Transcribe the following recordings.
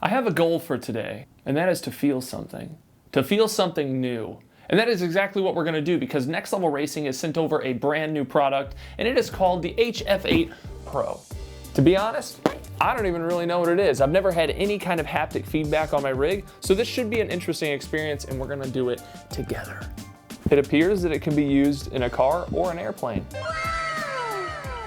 I have a goal for today, and that is to feel something new. And that is exactly what we're gonna do, because Next Level Racing has sent over a brand new product, and it is called the HF8 Pro. To be honest, I don't even really know what it is. I've never had any kind of haptic feedback on my rig, so this should be an interesting experience, and we're gonna do it together. It appears that it can be used in a car or an airplane.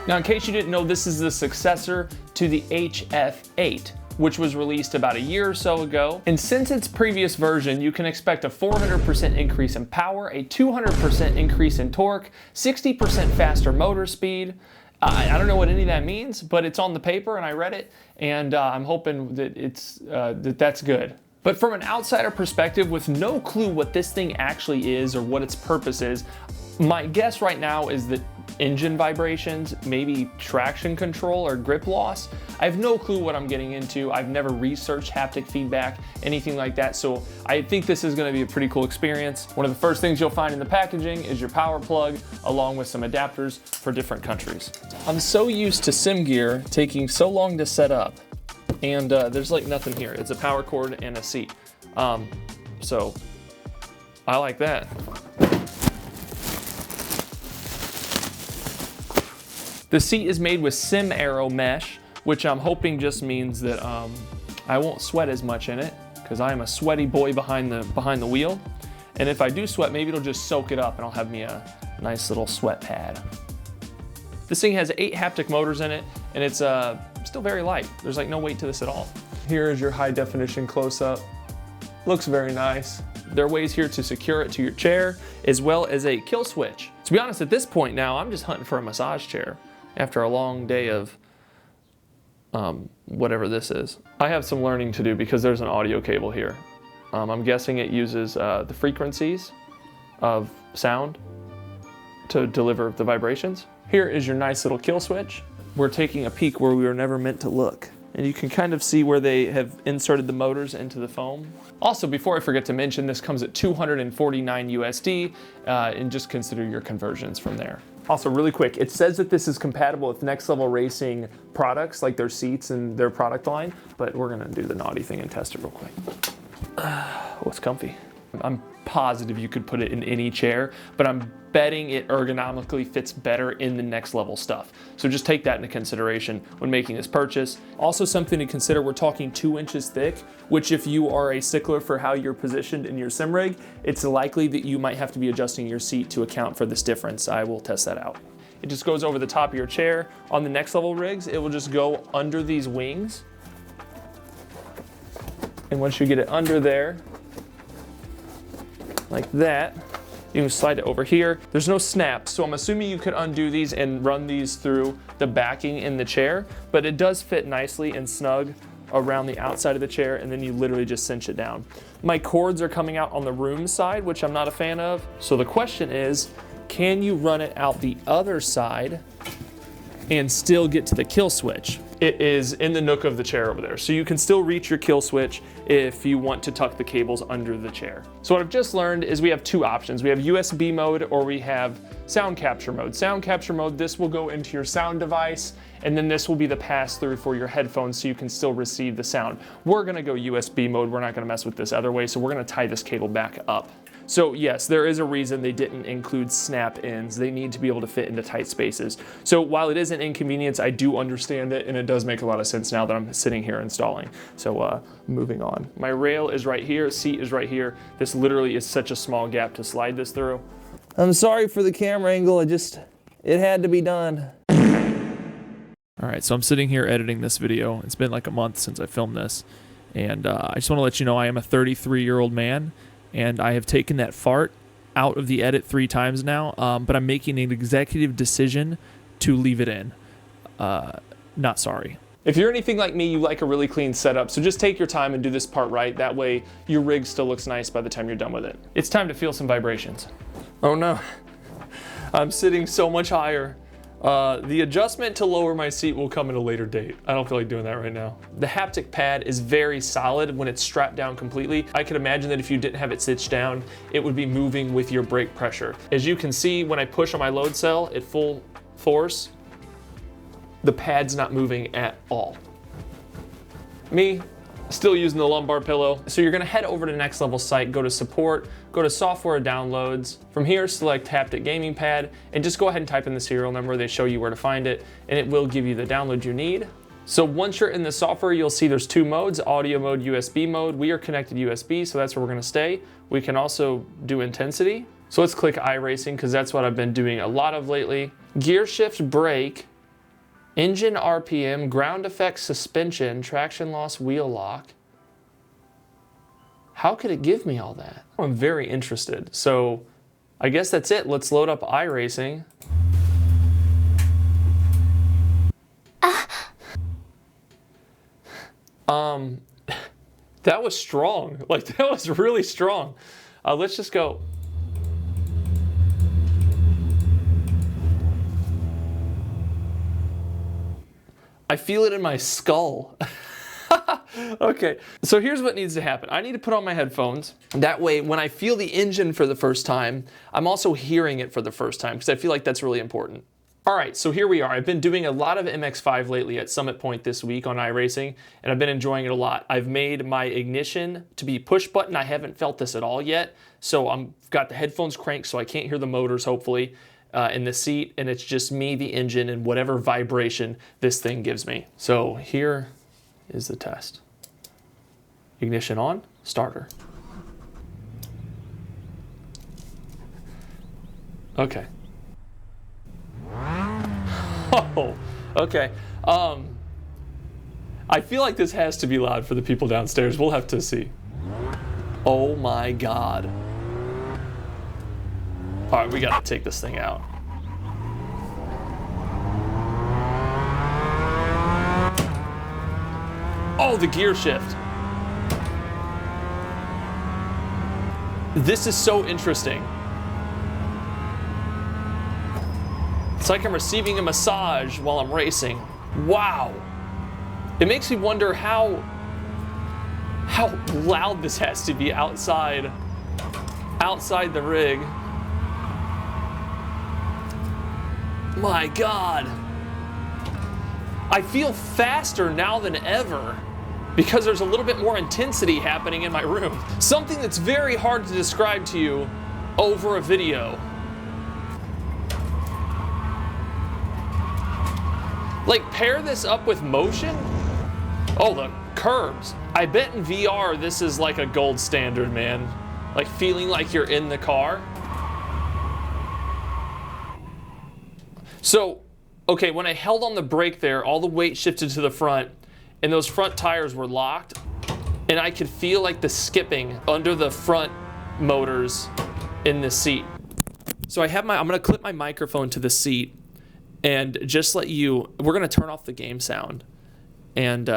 Now, in case you didn't know, this is the successor to the HF8, which was released about a year or so ago. And since its previous version, you can expect a 400% increase in power, a 200% increase in torque, 60% faster motor speed. I don't know what any of that means, but it's on the paper and I read it, and I'm hoping that that's good. But from an outsider perspective, with no clue what this thing actually is or what its purpose is, my guess right now is that engine vibrations, maybe traction control or grip loss. I have no clue what I'm getting into. I've never researched haptic feedback, anything like that, so I think this is gonna be a pretty cool experience. One of the first things you'll find in the packaging is your power plug, along with some adapters for different countries. I'm so used to SimGear taking so long to set up, and there's like nothing here. It's a power cord and a seat. So I like that. The seat is made with SimRig mesh, which I'm hoping just means that I won't sweat as much in it, because I am a sweaty boy behind the wheel. And if I do sweat, maybe it'll just soak it up and I'll have me a nice little sweat pad. This thing has 8 haptic motors in it, and it's still very light. There's like no weight to this at all. Here is your high definition close-up. Looks very nice. There are ways here to secure it to your chair, as well as a kill switch. To be honest, at this point now, I'm just hunting for a massage chair after a long day of whatever this is. I have some learning to do because there's an audio cable here. I'm guessing it uses the frequencies of sound to deliver the vibrations. Here is your nice little kill switch. We're taking a peek where we were never meant to look. And you can kind of see where they have inserted the motors into the foam. Also, before I forget to mention, this comes at $249 USD, and just consider your conversions from there. Also, really quick, it says that this is compatible with Next Level Racing products, like their seats and their product line, but we're gonna do the naughty thing and test it real quick. What's comfy? I'm positive you could put it in any chair, but I'm betting it ergonomically fits better in the Next Level stuff. So just take that into consideration when making this purchase. Also, something to consider, we're talking 2 inches thick, which if you are a stickler for how you're positioned in your SIMRIG, it's likely that you might have to be adjusting your seat to account for this difference. I will test that out. It just goes over the top of your chair. On the Next Level rigs, it will just go under these wings. And once you get it under there, like that, you can slide it over here. There's no snaps, so I'm assuming you could undo these and run these through the backing in the chair, but it does fit nicely and snug around the outside of the chair, and then you literally just cinch it down. My cords are coming out on the room side, which I'm not a fan of. So the question is, can you run it out the other side and still get to the kill switch? It is in the nook of the chair over there, so you can still reach your kill switch if you want to tuck the cables under the chair. So what I've just learned is we have 2 options. We have USB mode, or we have sound capture mode. Sound capture mode, this will go into your sound device, and then this will be the pass-through for your headphones so you can still receive the sound. We're gonna go USB mode. We're not gonna mess with this other way, so we're gonna tie this cable back up. So yes, there is a reason they didn't include snap ins. They need to be able to fit into tight spaces. So while it is an inconvenience, I do understand it, and it does make a lot of sense now that I'm sitting here installing. So moving on. My rail is right here, seat is right here. This literally is such a small gap to slide this through. I'm sorry for the camera angle, it had to be done. All right, so I'm sitting here editing this video. It's been like a month since I filmed this. And I just wanna let you know I am a 33-year-old man, and I have taken that fart out of the edit 3 times now, but I'm making an executive decision to leave it in. Not sorry. If you're anything like me, you like a really clean setup, so just take your time and do this part right. That way your rig still looks nice by the time you're done with it. It's time to feel some vibrations. Oh no, I'm sitting so much higher. The adjustment to lower my seat will come at a later date. I don't feel like doing that right now. The haptic pad is very solid when it's strapped down completely. I could imagine that if you didn't have it stitched down, it would be moving with your brake pressure. As you can see, when I push on my load cell at full force, the pad's not moving at all. Me, Still using the lumbar pillow. So you're gonna head over to Next Level site, go to support, go to software downloads. From here, select Haptic Gaming Pad, and just go ahead and type in the serial number. They show you where to find it, and it will give you the download you need. So once you're in the software, you'll see there's two modes, audio mode, USB mode. We are connected USB, so that's where we're gonna stay. We can also do intensity. So let's click iRacing, because that's what I've been doing a lot of lately. Gear shift, brake, engine RPM, ground effects, suspension, traction loss, wheel lock. How could it give me all that? I'm very interested. So I guess that's it. Let's load up iRacing. That was strong. Like, that was really strong. Let's just go. I feel it in my skull. Okay, so here's what needs to happen. I need to put on my headphones. That way, when I feel the engine for the first time, I'm also hearing it for the first time, because I feel like that's really important. All right, so here we are. I've been doing a lot of MX5 lately at Summit Point this week on iRacing, and I've been enjoying it a lot. I've made my ignition to be push button. I haven't felt this at all yet, so I've got the headphones cranked so I can't hear the motors, hopefully, in the seat, and it's just me, the engine, and whatever vibration this thing gives me. So here is the test. Ignition on, starter. Okay. Oh, okay. I feel like this has to be loud for the people downstairs. We'll have to see. Oh my God. All right, we gotta take this thing out. Oh, the gear shift. This is so interesting. It's like I'm receiving a massage while I'm racing. Wow. It makes me wonder how loud this has to be outside the rig. My God. I feel faster now than ever because there's a little bit more intensity happening in my room. Something that's very hard to describe to you over a video. Like, pair this up with motion. Oh, the curbs. I bet in VR this is like a gold standard, man. Like feeling like you're in the car. So, okay, when I held on the brake there, all the weight shifted to the front, and those front tires were locked, and I could feel like the skipping under the front motors in the seat. So I'm gonna clip my microphone to the seat, and just let you, we're gonna turn off the game sound. And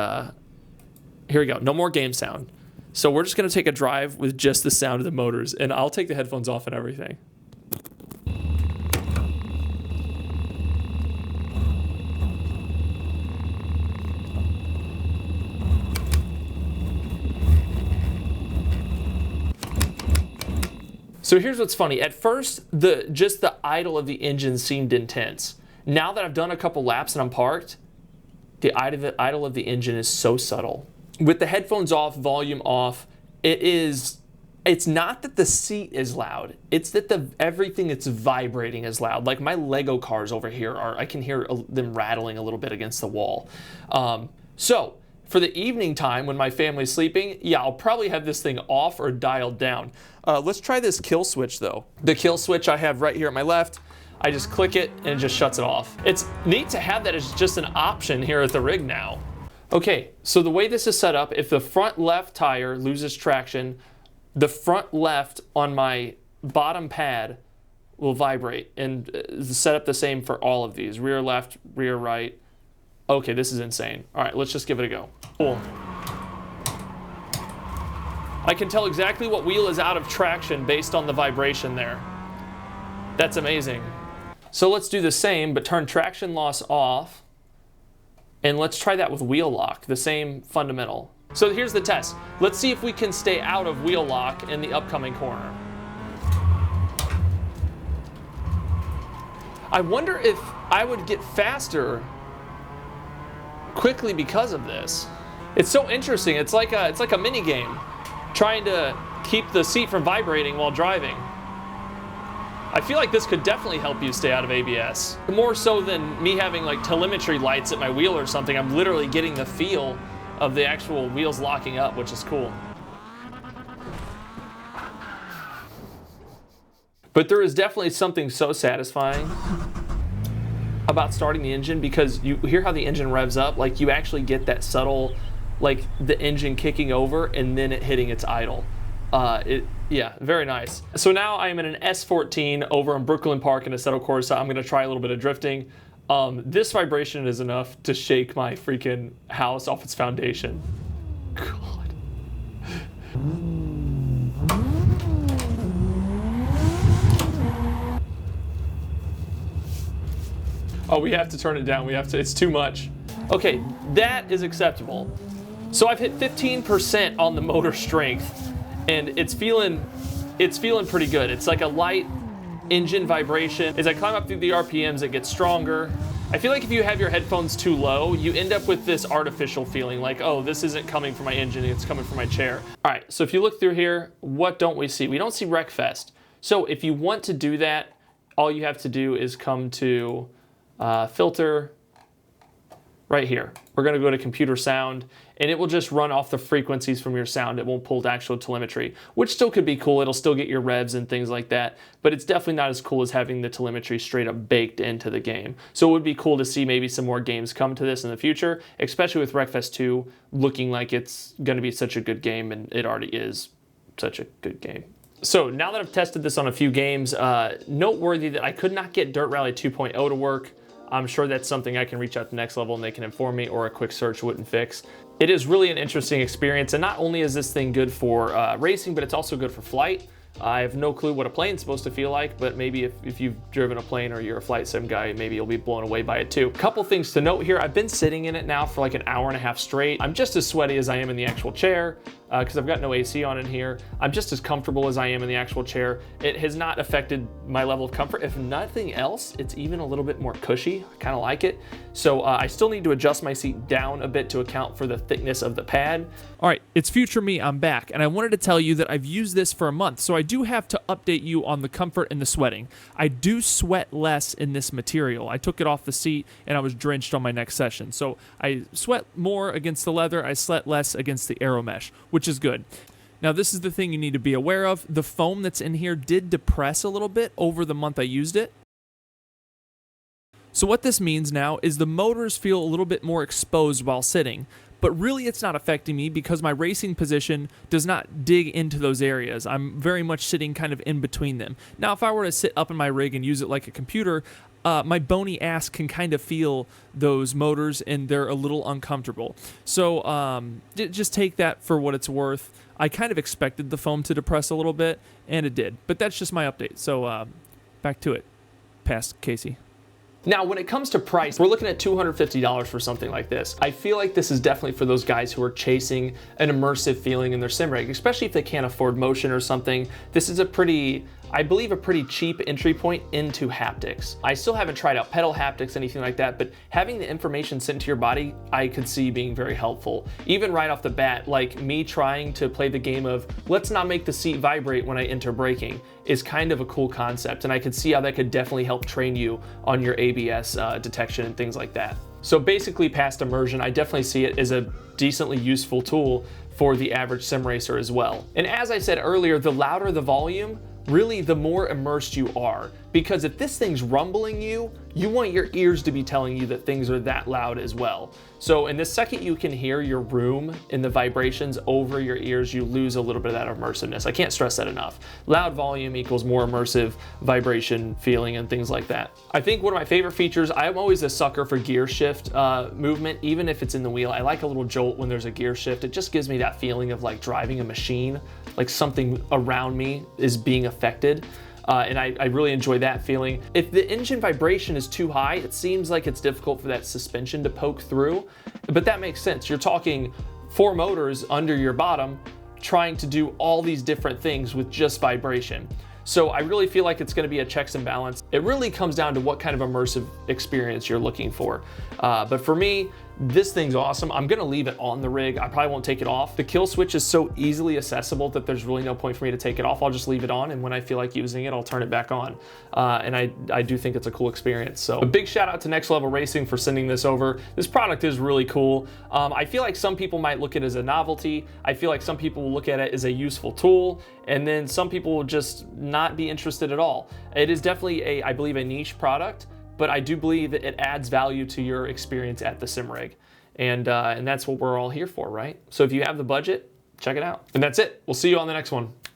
here we go, no more game sound. So we're just gonna take a drive with just the sound of the motors, and I'll take the headphones off and everything. So here's what's funny. At first, just the idle of the engine seemed intense. Now that I've done a couple laps and I'm parked, the idle of the engine is so subtle. With the headphones off, volume off, it's not that the seat is loud. It's that everything that's vibrating is loud. Like my Lego cars over here I can hear them rattling a little bit against the wall. So for the evening time when my family's sleeping, yeah, I'll probably have this thing off or dialed down. Let's try this kill switch though. The kill switch I have right here at my left, I just click it and it just shuts it off. It's neat to have that as just an option here at the rig now. Okay, so the way this is set up, if the front left tire loses traction, the front left on my bottom pad will vibrate, and set up the same for all of these. Rear left, rear right. Okay, this is insane. All right, let's just give it a go. Cool. I can tell exactly what wheel is out of traction based on the vibration there. That's amazing. So let's do the same, but turn traction loss off. And let's try that with wheel lock, the same fundamental. So here's the test. Let's see if we can stay out of wheel lock in the upcoming corner. I wonder if I would get faster quickly because of this. It's so interesting. It's like a mini game, trying to keep the seat from vibrating while driving. I feel like this could definitely help you stay out of ABS. More so than me having like telemetry lights at my wheel or something, I'm literally getting the feel of the actual wheels locking up, which is cool. But there is definitely something so satisfying about starting the engine, because you hear how the engine revs up, like you actually get that subtle, like the engine kicking over and then it hitting its idle. Yeah, very nice. So now I am in an S14 over in Brooklyn Park in Assetto Corsa. I'm gonna try a little bit of drifting. This vibration is enough to shake my freaking house off its foundation. God. Oh, we have to turn it down. We have to, it's too much. Okay, that is acceptable. So I've hit 15% on the motor strength, and it's feeling pretty good. It's like a light engine vibration. As I climb up through the RPMs, it gets stronger. I feel like if you have your headphones too low, you end up with this artificial feeling like, oh, this isn't coming from my engine, it's coming from my chair. All right, so if you look through here, what don't we see? We don't see Wreckfest. So if you want to do that, all you have to do is come to filter right here. We're gonna go to computer sound, and it will just run off the frequencies from your sound. It won't pull the actual telemetry, which still could be cool. It'll still get your revs and things like that, but it's definitely not as cool as having the telemetry straight up baked into the game. So it would be cool to see maybe some more games come to this in the future, especially with Wreckfest 2 looking like it's gonna be such a good game, and it already is such a good game. So now that I've tested this on a few games, noteworthy that I could not get Dirt Rally 2.0 to work. I'm sure that's something I can reach out to Next Level and they can inform me, or a quick search wouldn't fix. It is really an interesting experience, and not only is this thing good for racing, but it's also good for flight. I have no clue what a plane's supposed to feel like, but maybe if you've driven a plane or you're a flight sim guy, maybe you'll be blown away by it too. Couple things to note here. I've been sitting in it now for like an hour and a half straight. I'm just as sweaty as I am in the actual chair because I've got no AC on in here. I'm just as comfortable as I am in the actual chair. It has not affected my level of comfort. If nothing else, it's even a little bit more cushy. I kind of like it. So I still need to adjust my seat down a bit to account for the thickness of the pad. All right, it's future me, I'm back, and I wanted to tell you that I've used this for a month, so I do have to update you on the comfort and the sweating. I do sweat less in this material. I took it off the seat and I was drenched on my next session. So I sweat more against the leather, I sweat less against the aero mesh, which is good. Now this is the thing you need to be aware of. The foam that's in here did depress a little bit over the month I used it. So what this means now is the motors feel a little bit more exposed while sitting, but really it's not affecting me because my racing position does not dig into those areas. I'm very much sitting kind of in between them. Now, if I were to sit up in my rig and use it like a computer, my bony ass can kind of feel those motors and they're a little uncomfortable. So just take that for what it's worth. I kind of expected the foam to depress a little bit, and it did, but that's just my update. So back to it. Pass Casey. Now, when it comes to price, we're looking at $250 for something like this. I feel like this is definitely for those guys who are chasing an immersive feeling in their sim rig, especially if they can't afford motion or something. This is a pretty, I believe, a pretty cheap entry point into haptics. I still haven't tried out pedal haptics, anything like that, but having the information sent to your body, I could see being very helpful. Even right off the bat, like me trying to play the game of, let's not make the seat vibrate when I enter braking, is kind of a cool concept, and I could see how that could definitely help train you on your ABS detection and things like that. So basically, past immersion, I definitely see it as a decently useful tool for the average sim racer as well. And as I said earlier, the louder the volume, really the more immersed you are, because if this thing's rumbling you, you want your ears to be telling you that things are that loud as well. So in the second you can hear your room and the vibrations over your ears, you lose a little bit of that immersiveness. I can't stress that enough. Loud volume equals more immersive vibration feeling and things like that. I think one of my favorite features, I'm always a sucker for gear shift movement, even if it's in the wheel. I like a little jolt when there's a gear shift. It just gives me that feeling of like driving a machine, like something around me is being affected. And I really enjoy that feeling. If the engine vibration is too high, it seems like it's difficult for that suspension to poke through, but that makes sense. You're talking 4 motors under your bottom trying to do all these different things with just vibration. So I really feel like it's going to be a checks and balance. It really comes down to what kind of immersive experience you're looking for. But for me, This thing's awesome. I'm gonna leave it on the rig. I probably won't take it off. The kill switch is so easily accessible that there's really no point for me to take it off. I'll just leave it on, and when I feel like using it, I'll turn it back on. And I do think it's a cool experience. So a big shout out to Next Level Racing for sending this over. This product is really cool. I feel like some people might look at it as a novelty. I feel like some people will look at it as a useful tool, and then some people will just not be interested at all. It is definitely I believe, a niche product, but I do believe that it adds value to your experience at the SIMRIG. And that's what we're all here for, right? So if you have the budget, check it out. And that's it. We'll see you on the next one.